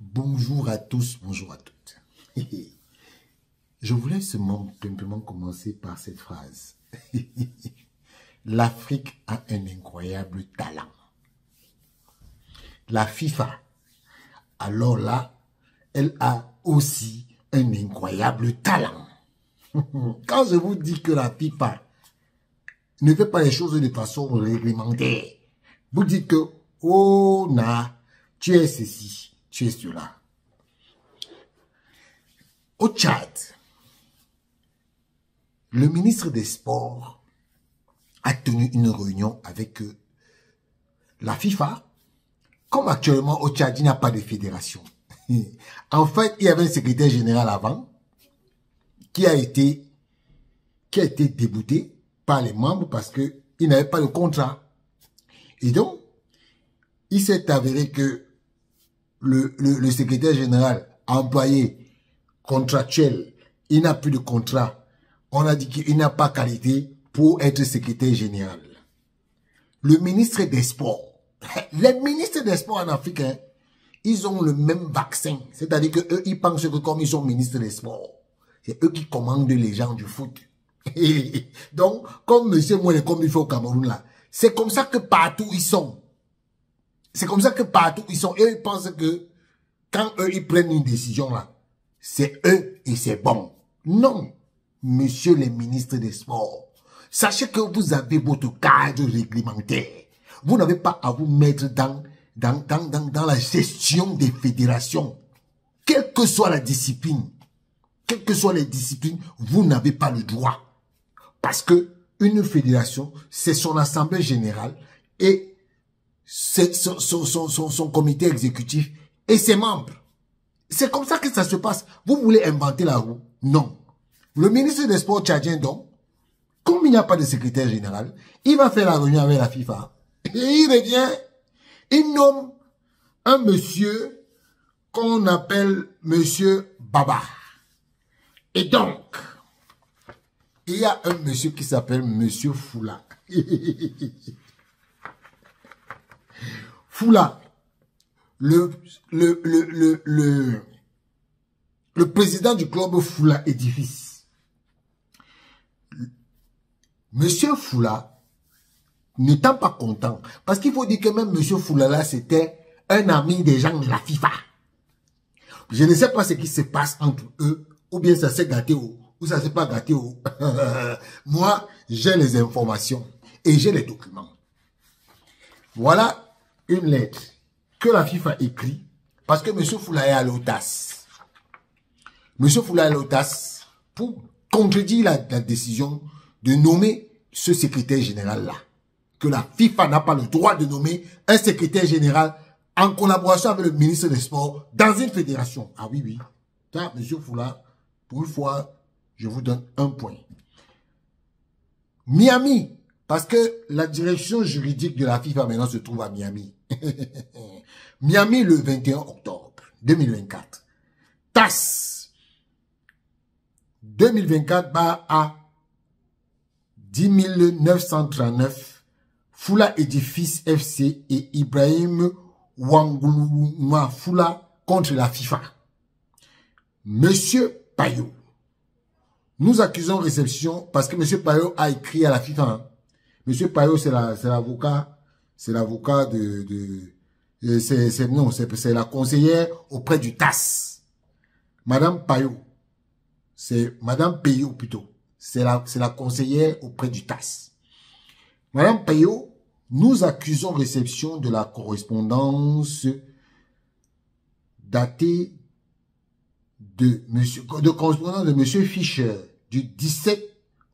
Bonjour à tous, bonjour à toutes. Je voulais simplement commencer par cette phrase. L'Afrique a un incroyable talent. La FIFA, alors là, elle a aussi un incroyable talent. Quand je vous dis que la FIFA ne fait pas les choses de façon réglementaire, vous dites que, oh, tu es ceci, tu es cela. Au Tchad, le ministre des Sports a tenu une réunion avec la FIFA. Comme actuellement au Tchad, il n'y a pas de fédération. En fait, il y avait un secrétaire général avant qui a été débouté par les membres parce qu'il n'avait pas de contrat. Et donc, il s'est avéré que le secrétaire général employé contractuel, il n'a plus de contrat. On a dit qu'il n'a pas qualité pour être secrétaire général. Le ministre des Sports, les ministres des Sports en Afrique, hein, ils ont le même vaccin. C'est-à-dire qu'eux, ils pensent que comme ils sont ministres des Sports, c'est eux qui commandent les gens du foot. Donc, comme monsieur Moué, comme il fait au Cameroun là, c'est comme ça que partout ils sont. C'est comme ça que partout ils sont. Eux, ils pensent que quand eux, ils prennent une décision là, c'est eux et c'est bon. Non, monsieur les ministres des Sports, sachez que vous avez votre cadre réglementaire. Vous n'avez pas à vous mettre dans la gestion des fédérations. Quelle que soit la discipline, quelles que soient les disciplines, vous n'avez pas le droit. Parce que une fédération, c'est son assemblée générale et c'est son comité exécutif et ses membres. C'est comme ça que ça se passe. Vous voulez inventer la roue? Non. Le ministre des Sports tchadien, donc, comme il n'y a pas de secrétaire général, il va faire la réunion avec la FIFA. Et il revient, il nomme un monsieur qu'on appelle monsieur Baba. Et donc, il y a un monsieur qui s'appelle monsieur Foula. Foula. Le président du club Foula Édifice. Monsieur Foula, n'étant pas content, parce qu'il faut dire que même monsieur Foula là, c'était un ami des gens de la FIFA. Je ne sais pas ce qui se passe entre eux, ou bien ça s'est gâté ou ça s'est pas gâté. Moi, j'ai les informations et j'ai les documents. Voilà une lettre que la FIFA écrit parce que M. Foula est à l'OTAS. M. Foula est à l'OTAS pour contredire la décision de nommer ce secrétaire général-là. Que la FIFA n'a pas le droit de nommer un secrétaire général en collaboration avec le ministre des Sports dans une fédération. Ah oui, oui. Ça, M. Foula, pour une fois, je vous donne un point. Miami, parce que la direction juridique de la FIFA maintenant se trouve à Miami. Miami le 21 octobre 2024. TAS 2024 bat à 10 939 Foula Édifice FC et Ibrahim Wanguluma Foula contre la FIFA. Monsieur Payot, nous accusons réception parce que Monsieur Payot a écrit à la FIFA. Hein. Monsieur Payot, c'est l'avocat c'est la conseillère auprès du TAS. Madame Payot, c'est Madame Payot plutôt. C'est la conseillère auprès du TAS. Madame Payot, nous accusons réception de la correspondance datée de correspondance de Monsieur Fischer du 17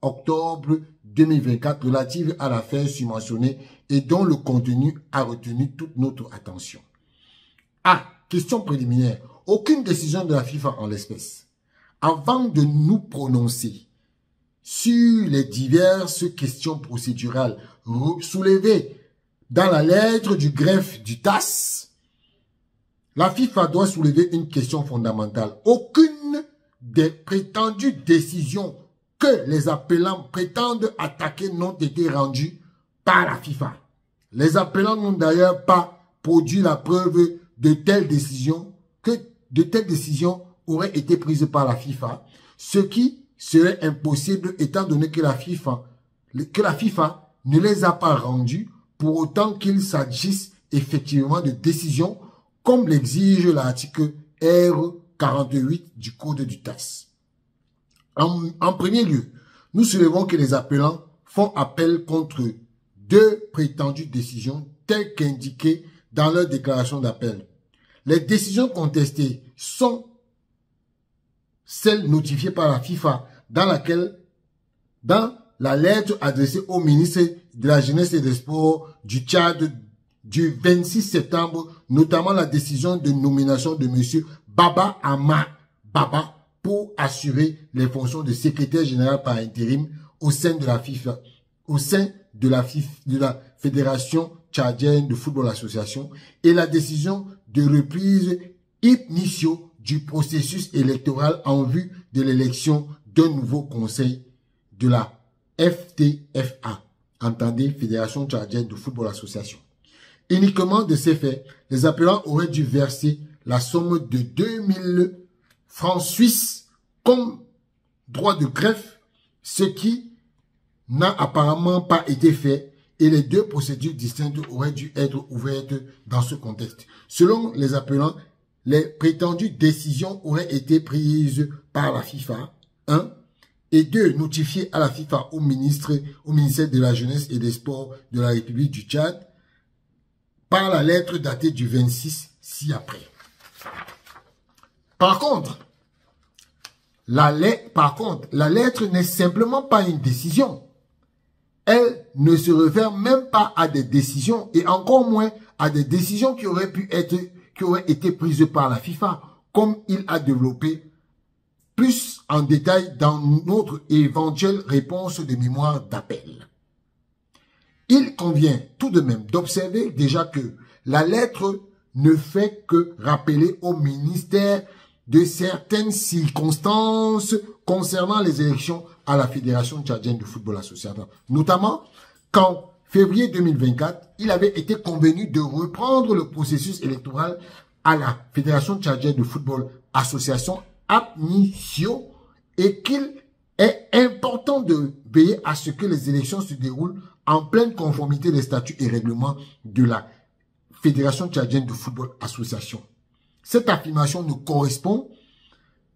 octobre 2024 relative à l'affaire subventionnée et dont le contenu a retenu toute notre attention. Ah, question préliminaire. Aucune décision de la FIFA en l'espèce. Avant de nous prononcer sur les diverses questions procédurales soulevées dans la lettre du greffe du TAS, la FIFA doit soulever une question fondamentale. Aucune des prétendues décisions que les appelants prétendent attaquer n'ont été rendues par la FIFA. Les appelants n'ont d'ailleurs pas produit la preuve de telles décisions auraient été prises par la FIFA, ce qui serait impossible étant donné que la FIFA ne les a pas rendues pour autant qu'il s'agisse effectivement de décisions comme l'exige l'article R48 du Code du TAS. En premier lieu, nous soulevons que les appelants font appel contre deux prétendues décisions telles qu'indiquées dans leur déclaration d'appel. Les décisions contestées sont celles notifiées par la FIFA dans la lettre adressée au ministre de la Jeunesse et des Sports du Tchad du 26 septembre, notamment la décision de nomination de M. Baba Ama Baba pour assurer les fonctions de secrétaire général par intérim au sein de la FIFA, de la Fédération tchadienne de football association, et la décision de reprise initio du processus électoral en vue de l'élection d'un nouveau conseil de la FTFA, entendez Fédération tchadienne de football association. Uniquement de ces faits, les appelants auraient dû verser la somme de 2000 francs suisses comme droit de greffe, ce qui n'a apparemment pas été fait, et les deux procédures distinctes auraient dû être ouvertes dans ce contexte. Selon les appelants, les prétendues décisions auraient été prises par la FIFA, 1, et 2, notifiées à la FIFA au ministère de la Jeunesse et des Sports de la République du Tchad, par la lettre datée du 26 ci-après. Par contre, la lettre n'est simplement pas une décision. Elle ne se réfère même pas à des décisions et encore moins à des décisions qui auraient été prises par la FIFA, comme il a développé plus en détail dans notre éventuelle réponse de mémoire d'appel. Il convient tout de même d'observer déjà que la lettre ne fait que rappeler au ministère de certaines circonstances concernant les élections à la Fédération tchadienne de football associatif. Notamment qu'en février 2024, il avait été convenu de reprendre le processus électoral à la Fédération tchadienne de football association APNICIO et qu'il est important de veiller à ce que les élections se déroulent en pleine conformité des statuts et règlements de la Fédération tchadienne de football association. Cette affirmation ne correspond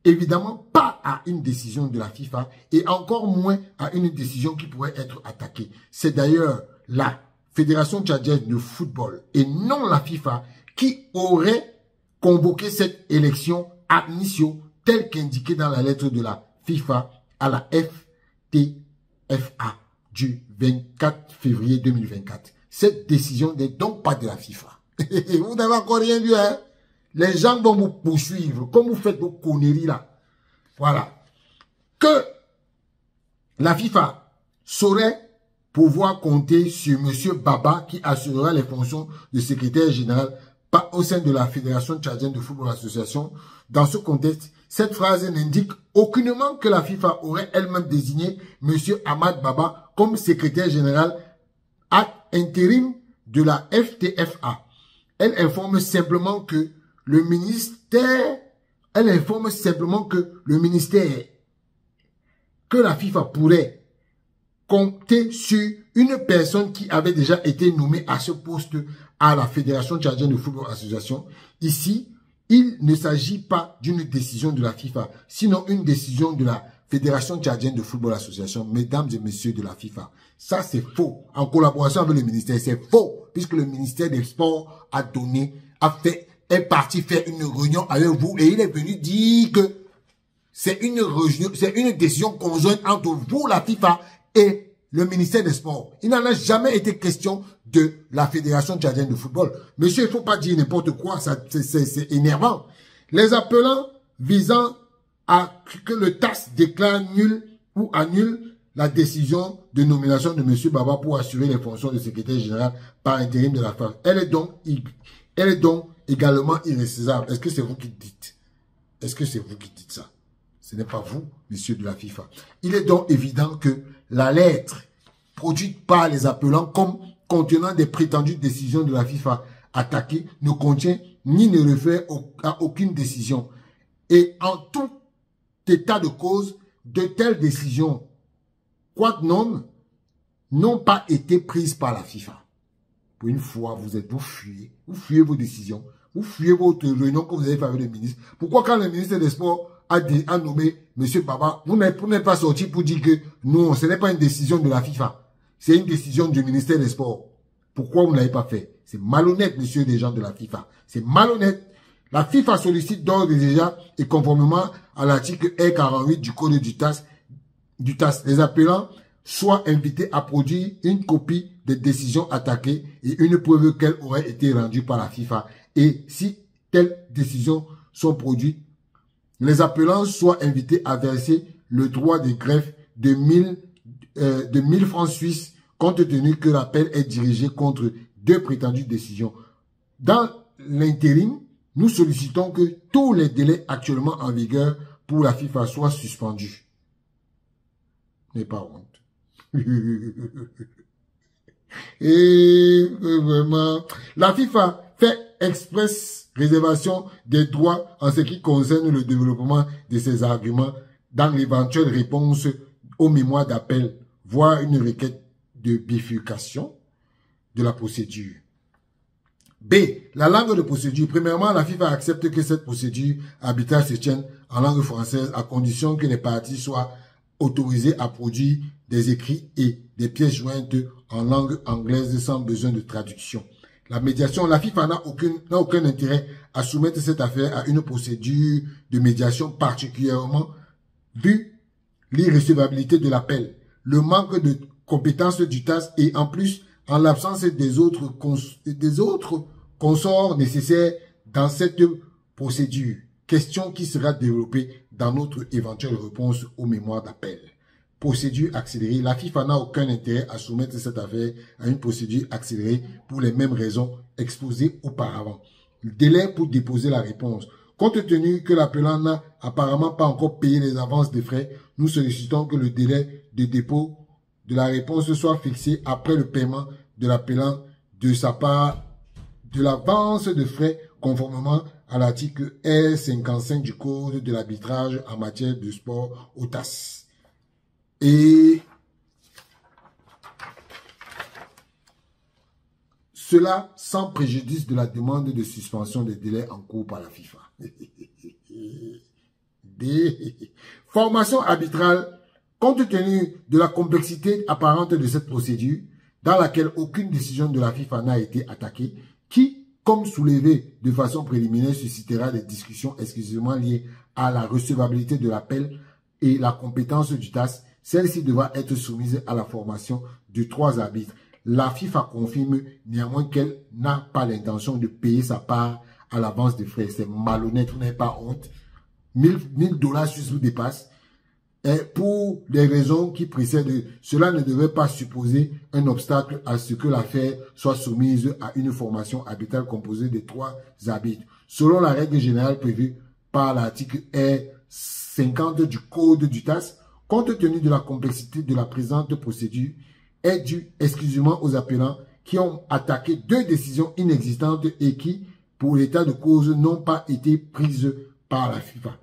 évidemment pas à une décision de la FIFA et encore moins à une décision qui pourrait être attaquée. C'est d'ailleurs la Fédération tchadienne de football et non la FIFA qui aurait convoqué cette élection à initio telle qu'indiquée dans la lettre de la FIFA à la FTFA du 24 février 2024. Cette décision n'est donc pas de la FIFA. Vous n'avez encore rien vu, hein? Les gens vont vous poursuivre, comme vous faites vos conneries là. Voilà. Que la FIFA saurait pouvoir compter sur M. Baba qui assurera les fonctions de secrétaire général au sein de la Fédération tchadienne de football association. Dans ce contexte, cette phrase n'indique aucunement que la FIFA aurait elle-même désigné M. Ahmad Baba comme secrétaire général ad intérim de la FTFA. Elle informe simplement que le ministère, que la FIFA pourrait compter sur une personne qui avait déjà été nommée à ce poste à la Fédération tchadienne de football association. Ici, il ne s'agit pas d'une décision de la FIFA, sinon une décision de la Fédération tchadienne de football association. Mesdames et messieurs de la FIFA, ça c'est faux. En collaboration avec le ministère, c'est faux, puisque le ministère des Sports est parti faire une réunion avec vous et il est venu dire que c'est une décision conjointe entre vous, la FIFA, et le ministère des Sports. Il n'en a jamais été question de la Fédération tchadienne de football. Monsieur, il ne faut pas dire n'importe quoi, c'est énervant. Les appelants visant à que le TAS déclare nul ou annule la décision de nomination de M. Baba pour assurer les fonctions de secrétaire général par intérim de la FIFA. Elle est donc également irrécusable. Est-ce que c'est vous qui dites? Est-ce que c'est vous qui dites ça? Ce n'est pas vous, messieurs de la FIFA. Il est donc évident que la lettre produite par les appelants comme contenant des prétendues décisions de la FIFA attaquées ne contient ni ne réfère à aucune décision. Et en tout état de cause, de telles décisions, quoique non, n'ont pas été prises par la FIFA. Pour une fois, vous fuyez vos décisions, vous fuyez votre réunion que vous avez fait avec le ministre. Pourquoi quand le ministre des Sports a nommé M. Baba, vous n'êtes pas sorti pour dire que non, ce n'est pas une décision de la FIFA, c'est une décision du ministère des Sports. Pourquoi vous ne l'avez pas fait? C'est malhonnête, monsieur, des gens de la FIFA. C'est malhonnête. La FIFA sollicite d'ores et déjà, et conformément à l'article R48 du Code du TAS, les appelants soient invités à produire une copie des décisions attaquées et une preuve qu'elles auraient été rendues par la FIFA. Et si telles décisions sont produites, les appelants soient invités à verser le droit de greffe de 1000 francs suisses, compte tenu que l'appel est dirigé contre 2 prétendues décisions. Dans l'intérim, nous sollicitons que tous les délais actuellement en vigueur pour la FIFA soient suspendus. N'est pas honte. Et vraiment, la FIFA fait express réservation des droits en ce qui concerne le développement de ses arguments dans l'éventuelle réponse aux mémoires d'appel, voire une requête de bifurcation de la procédure. B. La langue de procédure. Premièrement, la FIFA accepte que cette procédure arbitrale se tienne en langue française à condition que les parties soient autorisées à produire des écrits et des pièces jointes en langue anglaise sans besoin de traduction. La médiation, la FIFA n'a aucun intérêt à soumettre cette affaire à une procédure de médiation, particulièrement vu l'irrecevabilité de l'appel, le manque de compétences du TAS et en plus, en l'absence des autres consorts nécessaires dans cette procédure. Question qui sera développée dans notre éventuelle réponse aux mémoires d'appel. Procédure accélérée. La FIFA n'a aucun intérêt à soumettre cette affaire à une procédure accélérée pour les mêmes raisons exposées auparavant. Le délai pour déposer la réponse. Compte tenu que l'appelant n'a apparemment pas encore payé les avances de frais, nous sollicitons que le délai de dépôt de la réponse soit fixé après le paiement de l'appelant de sa part de l'avance de frais conformément à l'article R55 du Code de l'arbitrage en matière de sport au TAS. Et cela sans préjudice de la demande de suspension des délais en cours par la FIFA. Formation arbitrale. Compte tenu de la complexité apparente de cette procédure, dans laquelle aucune décision de la FIFA n'a été attaquée, qui, comme soulevé de façon préliminaire, suscitera des discussions exclusivement liées à la recevabilité de l'appel et la compétence du TAS, celle-ci devra être soumise à la formation de 3 arbitres. La FIFA confirme néanmoins qu'elle n'a pas l'intention de payer sa part à l'avance des frais. C'est malhonnête, vous n'avez pas honte. 1000 $ suisses vous dépassent. Et pour les raisons qui précèdent, cela ne devrait pas supposer un obstacle à ce que l'affaire soit soumise à une formation arbitrale composée de 3 arbitres. Selon la règle générale prévue par l'article R50 du Code du TAS, compte tenu de la complexité de la présente procédure, est due exclusivement aux appelants qui ont attaqué 2 décisions inexistantes et qui, pour l'état de cause, n'ont pas été prises par la FIFA.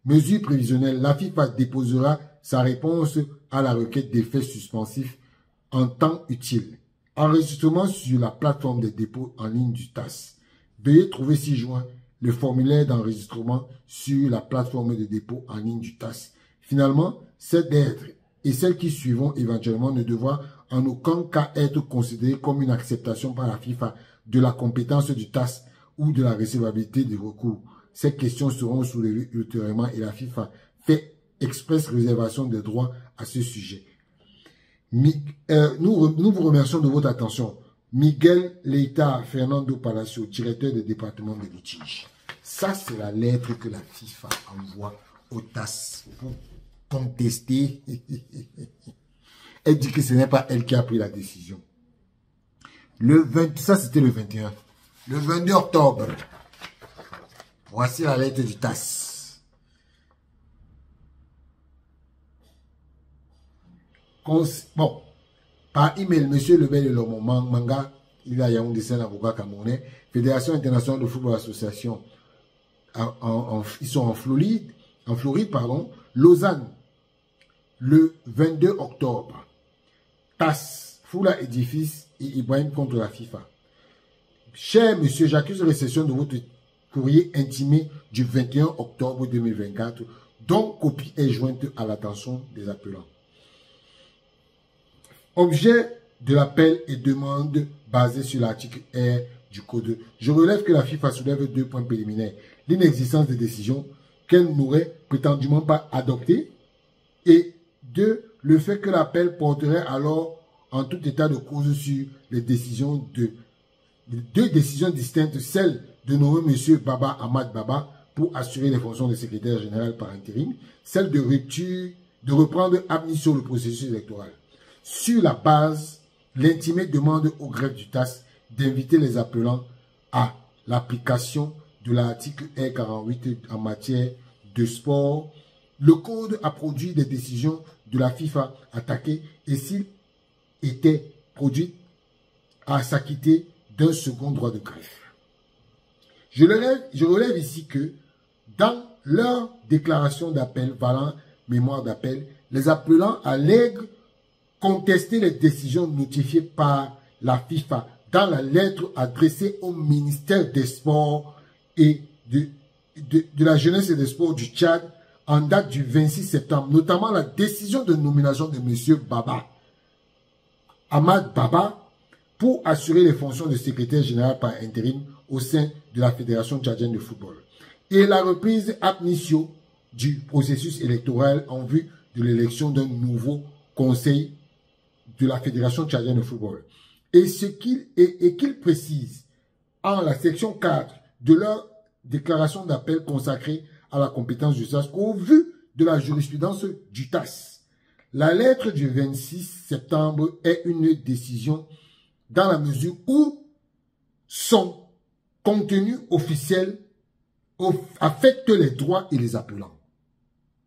Mesure prévisionnelle, la FIFA déposera sa réponse à la requête d'effets suspensifs en temps utile. Enregistrement sur la plateforme de dépôt en ligne du TAS. Veuillez trouver ci-joint le formulaire d'enregistrement sur la plateforme de dépôt en ligne du TAS. Finalement, cette lettre et celles qui suivront éventuellement ne devront en aucun cas être considérées comme une acceptation par la FIFA de la compétence du TAS ou de la recevabilité des recours. Ces questions seront soulevées ultérieurement et la FIFA fait express réservation des droits à ce sujet. Nous vous remercions de votre attention. Miguel Leita Fernando Palacio, directeur du département de litige. Ça, c'est la lettre que la FIFA envoie au TAS pour contester. Elle dit que ce n'est pas elle qui a pris la décision. Ça, c'était le 21. Le 22 octobre. Voici la lettre du TAS. Bon, par email, Monsieur Lebel et Lomo Manga, Il a Yaoundé, c'est un avocat camerounais. Fédération internationale de football association. Ils sont en Floride, pardon. Lausanne, le 22 octobre. TAS, Foula Édifice et Ibrahim contre la FIFA. Cher monsieur, j'accuse réception de votre courrier intimé du 21 octobre 2024, dont copie est jointe à l'attention des appelants. Objet de l'appel et demande basé sur l'article R du Code. Je relève que la FIFA soulève 2 points préliminaires. L'inexistence de décisions qu'elle n'aurait prétendument pas adoptées et 2, le fait que l'appel porterait alors en tout état de cause sur les décisions de 2 décisions distinctes, celle de nommer M. Baba Ahmad Baba pour assurer les fonctions de secrétaire général par intérim, celle de reprendre ab initio le processus électoral. Sur la base, l'intimé demande au greffe du TAS d'inviter les appelants à l'application de l'article R48 en matière de sport. Le code a produit des décisions de la FIFA attaquées et s'il était produit à s'acquitter d'un second droit de greffe. Je relève ici que dans leur déclaration d'appel valant mémoire d'appel, les appelants allèguent contester les décisions notifiées par la FIFA dans la lettre adressée au ministère des Sports et de la Jeunesse et des Sports du Tchad en date du 26 septembre, notamment la décision de nomination de M. Baba Ahmad Baba pour assurer les fonctions de secrétaire général par intérim au sein de la Fédération tchadienne de football et la reprise ab initio du processus électoral en vue de l'élection d'un nouveau conseil de la Fédération tchadienne de football. Et qu'ils précisent en la section 4 de leur déclaration d'appel consacrée à la compétence du TAS qu'au vu de la jurisprudence du TAS, la lettre du 26 septembre est une décision dans la mesure où son contenu officiel affecte les droits et les appelants.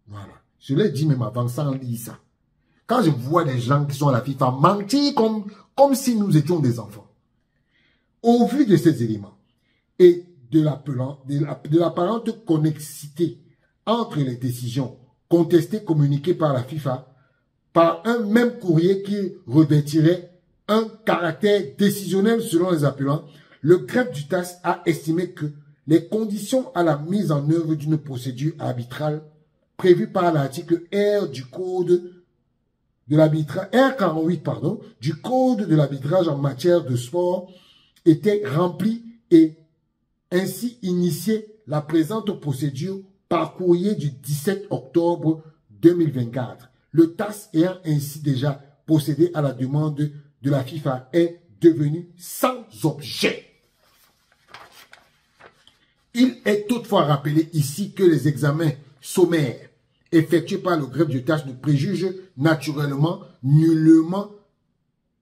Voilà. Je l'ai dit même avant sans lire ça. Quand je vois des gens qui sont à la FIFA mentir comme si nous étions des enfants, au vu de ces éléments et de l'apparente connexité entre les décisions contestées communiquées par la FIFA par un même courrier qui revêtirait un caractère décisionnel selon les appelants, le greffe du TAS a estimé que les conditions à la mise en œuvre d'une procédure arbitrale prévue par l'article R du Code de l'arbitrage, R48, pardon, du Code de l'arbitrage en matière de sport étaient remplies et ainsi initié la présente procédure par courrier du 17 octobre 2024. Le TAS ayant ainsi déjà procédé à la demande de la FIFA est devenu sans objet. Il est toutefois rappelé ici que les examens sommaires effectués par le greffe du TAS ne préjugent naturellement nullement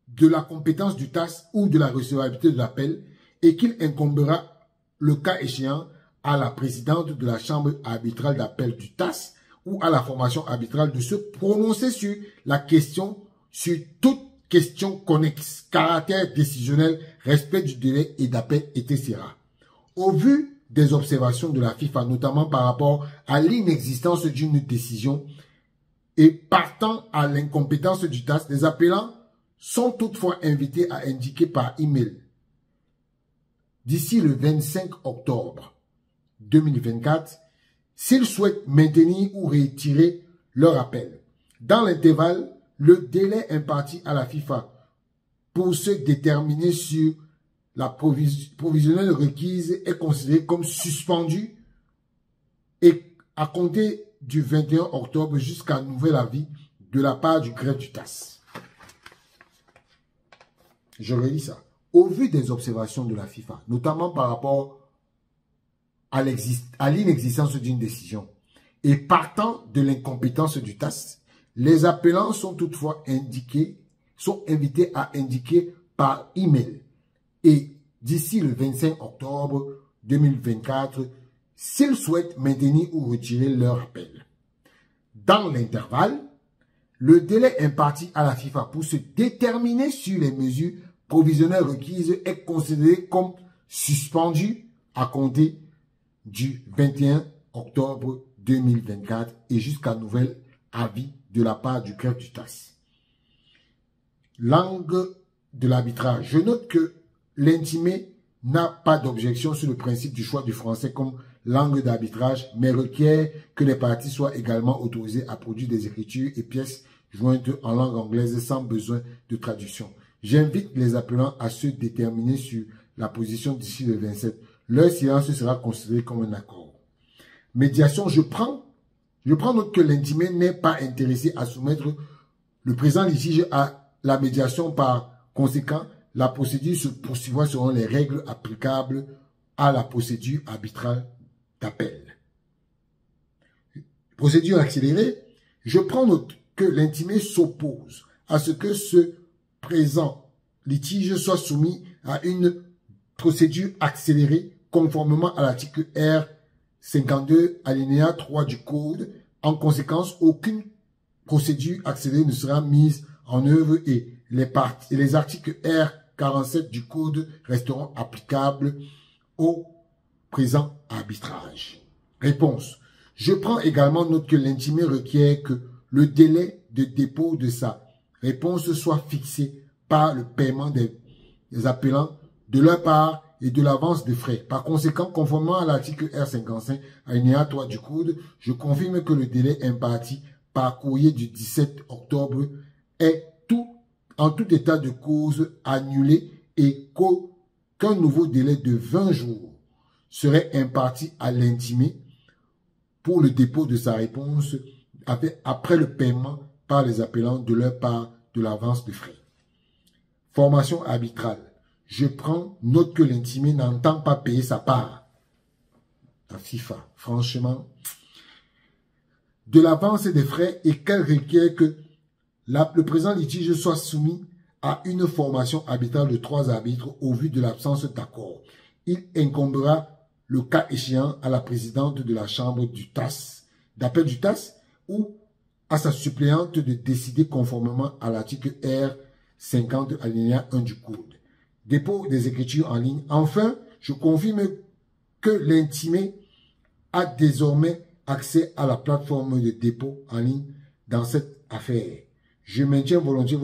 de la compétence du TAS ou de la recevabilité de l'appel et qu'il incombera le cas échéant à la présidente de la chambre arbitrale d'appel du TAS ou à la formation arbitrale de se prononcer sur la question, sur toute question connexe, caractère décisionnel, respect du délai et d'appel, etc. Au vu des observations de la FIFA, notamment par rapport à l'inexistence d'une décision et partant à l'incompétence du TAS, les appelants sont toutefois invités à indiquer par email d'ici le 25 octobre 2024 s'ils souhaitent maintenir ou retirer leur appel. Dans l'intervalle, le délai imparti à la FIFA pour se déterminer sur la provisionnelle requise est considéré comme suspendu et à compter du 21 octobre jusqu'à nouvel avis de la part du greffe du TAS. Je relis ça. Au vu des observations de la FIFA, notamment par rapport à l'inexistence d'une décision et partant de l'incompétence du TAS, les appelants sont toutefois invités à indiquer par email et d'ici le 25 octobre 2024 s'ils souhaitent maintenir ou retirer leur appel. Dans l'intervalle, le délai imparti à la FIFA pour se déterminer sur les mesures provisionnelle requise est considérée comme suspendue à compter du 21 octobre 2024 et jusqu'à nouvel avis de la part du greffe du TAS. Langue de l'arbitrage. Je note que l'intimé n'a pas d'objection sur le principe du choix du français comme langue d'arbitrage, mais requiert que les parties soient également autorisées à produire des écritures et pièces jointes en langue anglaise sans besoin de traduction. J'invite les appelants à se déterminer sur la position d'ici le 27. Leur silence sera considéré comme un accord. Médiation, je prends note que l'intimé n'est pas intéressé à soumettre le présent litige à la médiation. Par conséquent, la procédure se poursuivra selon les règles applicables à la procédure arbitrale d'appel. Procédure accélérée, je prends note que l'intimé s'oppose à ce que ce présent litige soit soumis à une procédure accélérée conformément à l'article R 52 alinéa 3 du Code. En conséquence, aucune procédure accélérée ne sera mise en œuvre et les articles R 47 du Code resteront applicables au présent arbitrage. Réponse. Je prends également note que l'intimé requiert que le délai de dépôt de sa réponse soit fixé par le paiement des appelants de leur part et de l'avance de frais. Par conséquent, conformément à l'article R55 alinéa 3 du Code, je confirme que le délai imparti par courrier du 17 octobre est en tout état de cause annulé et qu'un nouveau délai de 20 jours serait imparti à l'intimé pour le dépôt de sa réponse après le paiement par les appelants de leur part de l'avance de frais. Formation arbitrale. Je prends note que l'intimé n'entend pas payer sa part. La FIFA, franchement, de l'avance des frais et qu'elle requiert que le présent litige soit soumis à une formation arbitrale de 3 arbitres au vu de l'absence d'accord. Il incombera le cas échéant à la présidente de la chambre du TAS, d'appel du TAS, ou à sa suppléante de décider conformément à l'article R 50 alinéa 1 du Code. Dépôt des écritures en ligne. Enfin, je confirme que l'intimé a désormais accès à la plateforme de dépôt en ligne dans cette affaire. Je me tiens volontiers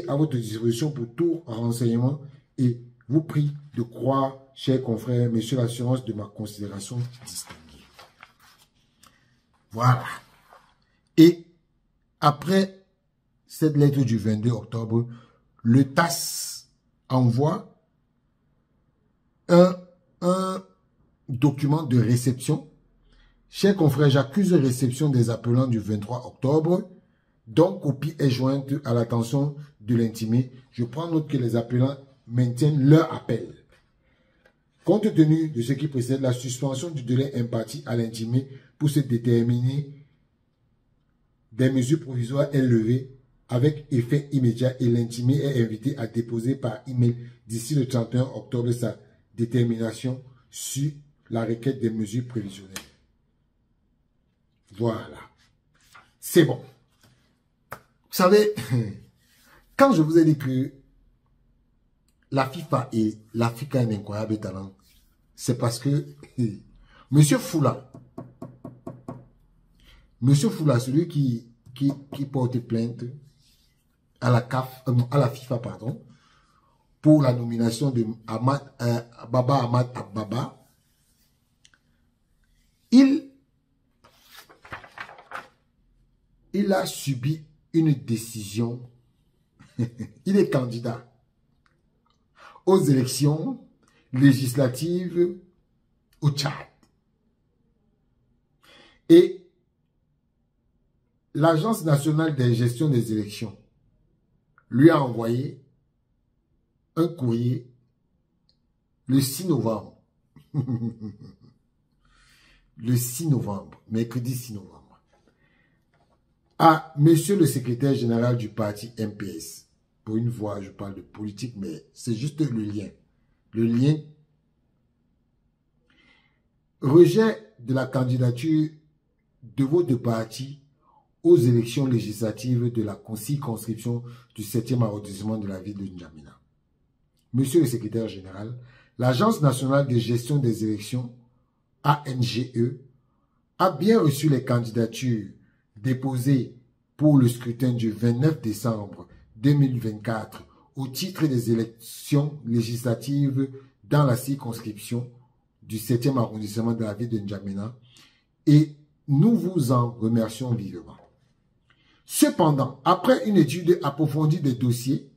à votre disposition pour tout renseignement et vous prie de croire, chers confrères, messieurs l'assurance de ma considération distinguée. Voilà. Et après cette lettre du 22 octobre, le TAS envoie un document de réception. Chers confrères, j'accuse réception des appelants du 23 octobre. Donc, copie est jointe à l'attention de l'intimé. Je prends note que les appelants maintiennent leur appel. Compte tenu de ce qui précède, la suspension du délai imparti à l'intimé pour se déterminer des mesures provisoires est levée avec effet immédiat et l'intimé est invité à déposer par email d'ici le 31 octobre sa détermination sur la requête des mesures prévisionnelles. Voilà. C'est bon. Vous savez, quand je vous ai dit que la FIFA et l'Afrique a un incroyable talent, c'est parce que Monsieur Foula, celui qui porte plainte à la FIFA, pardon, pour la nomination de Baba Ahmad Ababa, il a subi une décision. Il est candidat aux élections législatives au Tchad. Et l'Agence nationale de gestion des élections lui a envoyé un courrier le 6 novembre. Le 6 novembre, mercredi 6 novembre. À monsieur le secrétaire général du parti MPS. Pour une fois, je parle de politique, mais c'est juste le lien. Le lien. Rejet de la candidature de vos deux partis aux élections législatives de la circonscription du 7e arrondissement de la ville de N'Djamena. Monsieur le secrétaire général, l'Agence nationale de gestion des élections, ANGE, a bien reçu les candidatures déposées pour le scrutin du 29 décembre 2024 au titre des élections législatives dans la circonscription du 7e arrondissement de la ville de N'Djamena et nous vous en remercions vivement. Cependant, après une étude approfondie des dossiers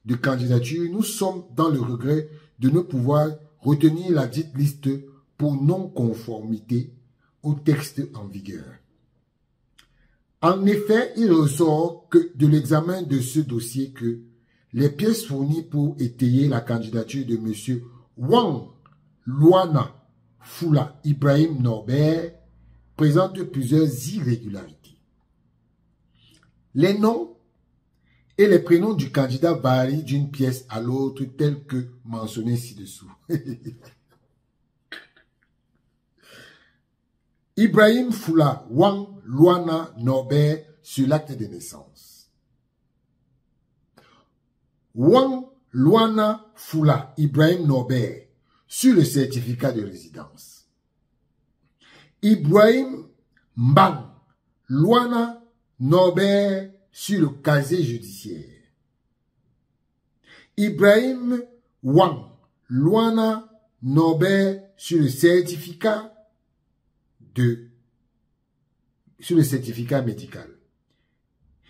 de candidature, nous sommes dans le regret de ne pouvoir retenir la dite liste pour non-conformité au texte en vigueur. En effet, il ressort que de l'examen de ce dossier que les pièces fournies pour étayer la candidature de M. Wang Luana Fula Ibrahim Norbert présentent plusieurs irrégularités. Les noms et les prénoms du candidat varient d'une pièce à l'autre tels que mentionnés ci-dessous. Ibrahim Fula Wang Luana Norbert sur l'acte de naissance. Wang Luana Fula Ibrahim Norbert sur le certificat de résidence. Ibrahim Mbang Luana Norbert sur le casier judiciaire. Ibrahim Wang Luana Norbert sur le certificat médical.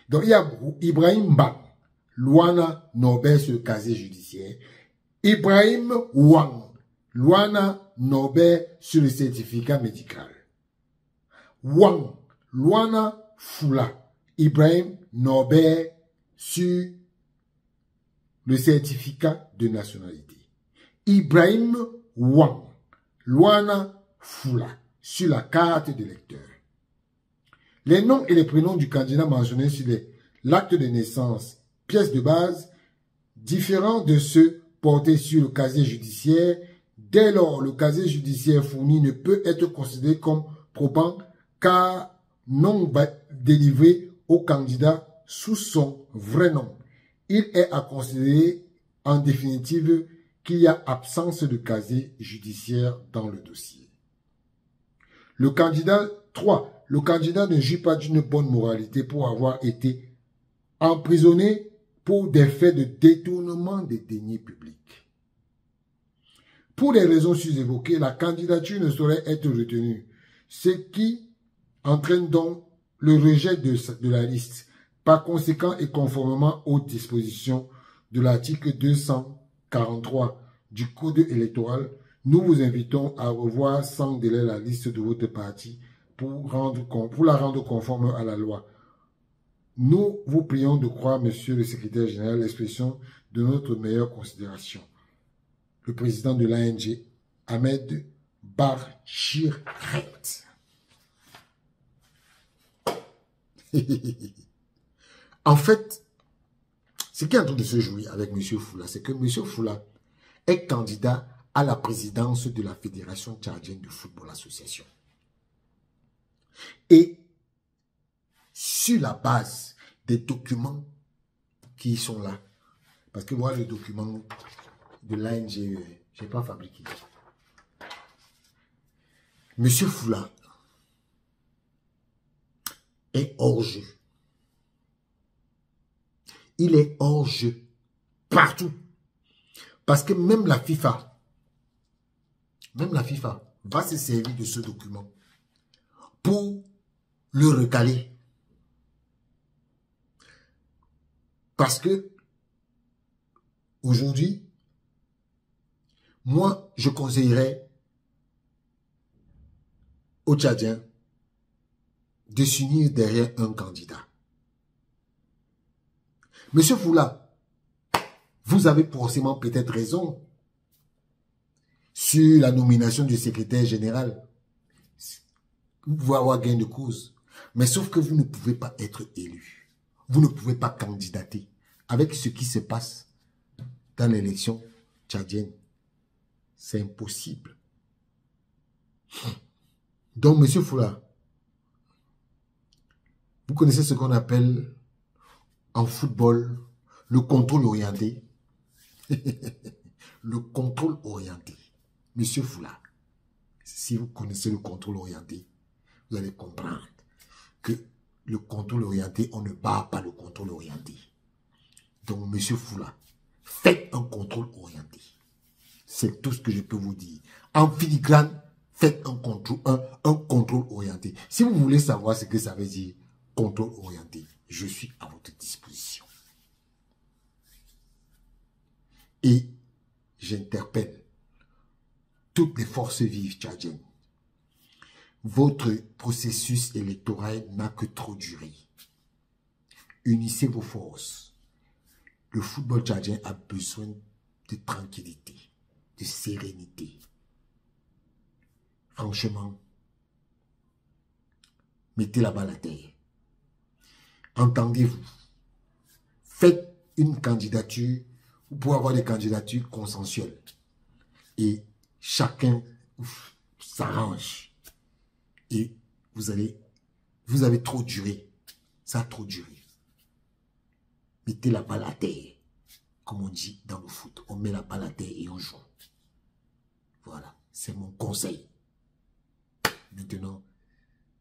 Donc il y a Ibrahim Mbang Luana Norbert sur le casier judiciaire. Ibrahim Wang Luana Norbert sur le certificat médical. Wang Luana Fula Ibrahim Norbert sur le certificat de nationalité. Ibrahim Wang Luana Fula sur la carte d'électeur. Les noms et les prénoms du candidat mentionnés sur l'acte de naissance, pièce de base, différents de ceux portés sur le casier judiciaire. Dès lors, le casier judiciaire fourni ne peut être considéré comme probant car non délivré au candidat sous son vrai nom. Il est à considérer en définitive qu'il y a absence de casier judiciaire dans le dossier. Le candidat 3. Le candidat ne jouit pas d'une bonne moralité pour avoir été emprisonné pour des faits de détournement des deniers publics. Pour les raisons sus-évoquées, la candidature ne saurait être retenue, ce qui entraîne donc le rejet de la liste. Par conséquent et conformément aux dispositions de l'article 243 du Code électoral, nous vous invitons à revoir sans délai la liste de votre parti pour la rendre conforme à la loi. Nous vous prions de croire, Monsieur le secrétaire général, l'expression de notre meilleure considération. Le président de l'ANG, Ahmed Barchir. En fait, ce qui est en train de se jouer avec M. Fula, c'est que M. Fula est candidat à la présidence de la Fédération tchadienne de football association. Et sur la base des documents qui sont là, parce que moi, les documents de l'ANG, je n'ai pas fabriqué. M. Fula est hors jeu. Il est hors jeu partout. Parce que même la FIFA va se servir de ce document pour le recaler. Parce que aujourd'hui, moi, je conseillerais aux Tchadiens de s'unir derrière un candidat. Monsieur Fula, vous avez forcément peut-être raison sur la nomination du secrétaire général. Vous pouvez avoir gain de cause. Mais sauf que vous ne pouvez pas être élu. Vous ne pouvez pas candidater avec ce qui se passe dans l'élection tchadienne. C'est impossible. Donc, monsieur Fula, Vous connaissez ce qu'on appelle en football le contrôle orienté. Le contrôle orienté. Monsieur Foula, si vous connaissez le contrôle orienté, vous allez comprendre que le contrôle orienté, on ne bat pas le contrôle orienté. Donc, monsieur Foula, faites un contrôle orienté. C'est tout ce que je peux vous dire. En filigrane, faites un contrôle orienté. Si vous voulez savoir ce que ça veut dire, contrôle orienté, je suis à votre disposition. Et j'interpelle toutes les forces vives tchadiennes. Votre processus électoral n'a que trop duré. Unissez vos forces. Le football tchadien a besoin de tranquillité, de sérénité. Franchement, mettez la balle à terre. Entendez-vous. Faites une candidature. Vous pouvez avoir des candidatures consensuelles. Et chacun s'arrange. Et vous avez trop duré. Ça a trop duré. Mettez la balle à terre. Comme on dit dans le foot. On met la balle à terre et on joue. Voilà. C'est mon conseil. Maintenant,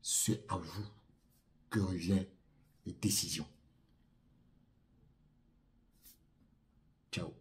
c'est à vous que revient les décisions. Ciao.